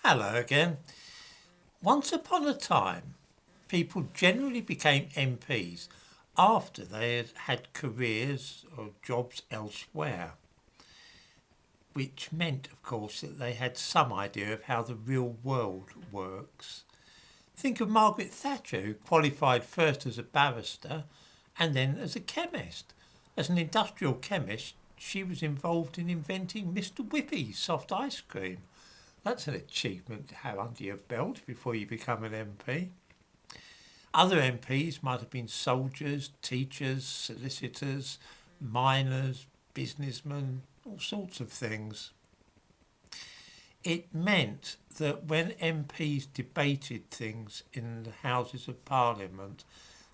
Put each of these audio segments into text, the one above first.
Hello again. Once upon a time, people generally became MPs after they had had careers or jobs elsewhere, which meant, of course, that they had some idea of how the real world works. Think of Margaret Thatcher, who qualified first as a barrister and then as a chemist. As an industrial chemist, she was involved in inventing Mr. Whippy's soft ice cream. That's an achievement to have under your belt before you become an MP. Other MPs might have been soldiers, teachers, solicitors, miners, businessmen, all sorts of things. It meant that when MPs debated things in the Houses of Parliament,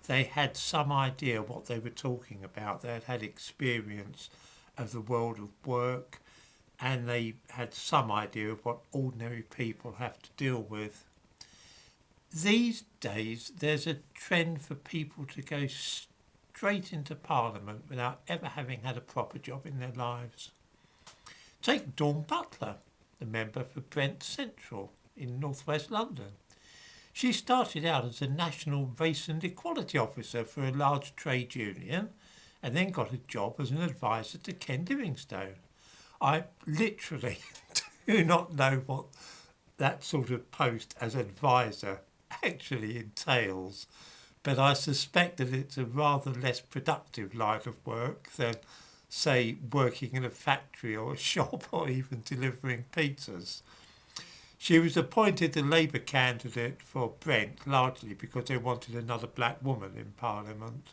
they had some idea what they were talking about. They had had experience of the world of work, and they had some idea of what ordinary people have to deal with. These days, there's a trend for people to go straight into Parliament without ever having had a proper job in their lives. Take Dawn Butler, the member for Brent Central in northwest London. She started out as a national race and equality officer for a large trade union and then got a job as an advisor to Ken Livingstone. I literally do not know what that sort of post as advisor actually entails, but I suspect that it's a rather less productive line of work than, say, working in a factory or a shop or even delivering pizzas. She was appointed the Labour candidate for Brent largely because they wanted another black woman in Parliament.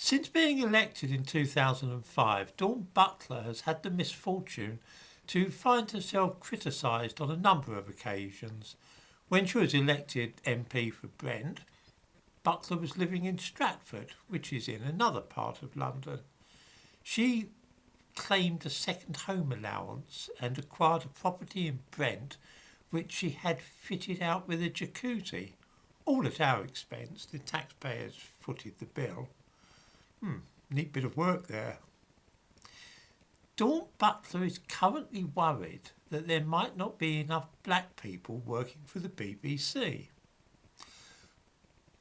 Since being elected in 2005, Dawn Butler has had the misfortune to find herself criticised on a number of occasions. When she was elected MP for Brent, Butler was living in Stratford, which is in another part of London. She claimed a second home allowance and acquired a property in Brent which she had fitted out with a jacuzzi, all at our expense. The taxpayers footed the bill. Neat bit of work there. Dawn Butler is currently worried that there might not be enough black people working for the BBC.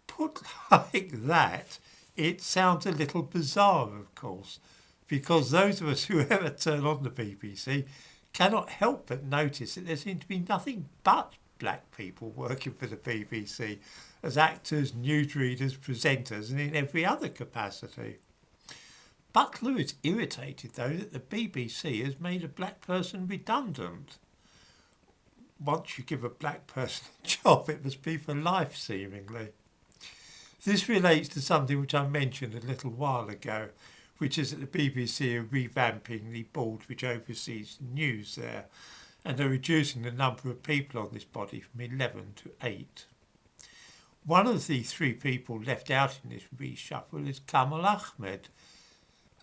Put like that, it sounds a little bizarre, of course, because those of us who ever turn on the BBC cannot help but notice that there seems to be nothing but black people working for the BBC as actors, newsreaders, presenters, and in every other capacity. Butler is irritated, though, that the BBC has made a black person redundant. Once you give a black person a job, it must be for life, seemingly. This relates to something which I mentioned a little while ago, which is that the BBC are revamping the board which oversees news there, and are reducing the number of people on this body from 11 to 8. One of the 3 people left out in this reshuffle is Kamal Ahmed.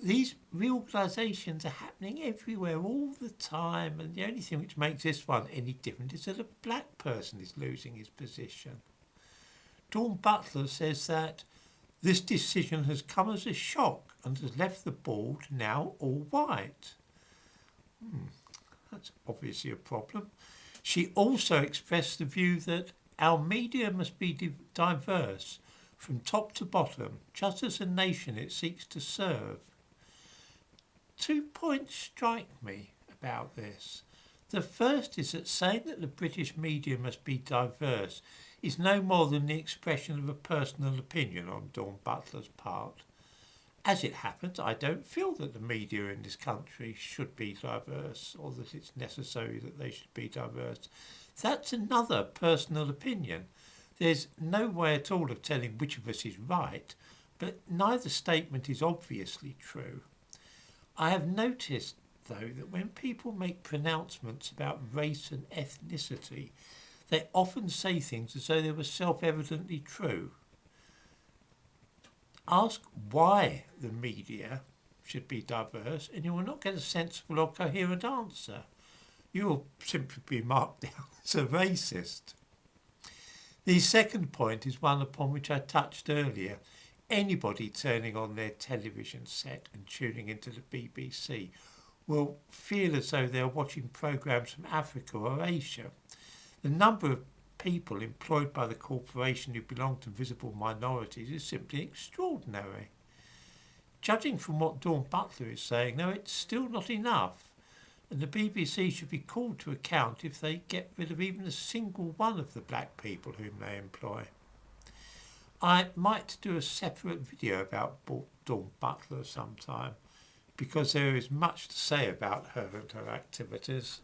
These reorganisations are happening everywhere all the time, and the only thing which makes this one any different is that a black person is losing his position. Dawn Butler says that this decision has come as a shock and has left the board now all white. That's obviously a problem. She also expressed the view that our media must be diverse from top to bottom, just as a nation it seeks to serve. 2 points strike me about this. The first is that saying that the British media must be diverse is no more than the expression of a personal opinion on Dawn Butler's part. As it happens, I don't feel that the media in this country should be diverse or that it's necessary that they should be diverse. That's another personal opinion. There's no way at all of telling which of us is right, but neither statement is obviously true. I have noticed, though, that when people make pronouncements about race and ethnicity, they often say things as though they were self-evidently true. Ask why the media should be diverse and you will not get a sensible or coherent answer. You will simply be marked down as a racist. The second point is one upon which I touched earlier. Anybody turning on their television set and tuning into the BBC will feel as though they're watching programmes from Africa or Asia. The number of people employed by the corporation who belong to visible minorities is simply extraordinary. Judging from what Dawn Butler is saying, though, it's still not enough, and the BBC should be called to account if they get rid of even a single one of the black people whom they employ. I might do a separate video about Dawn Butler sometime, because there is much to say about her and her activities.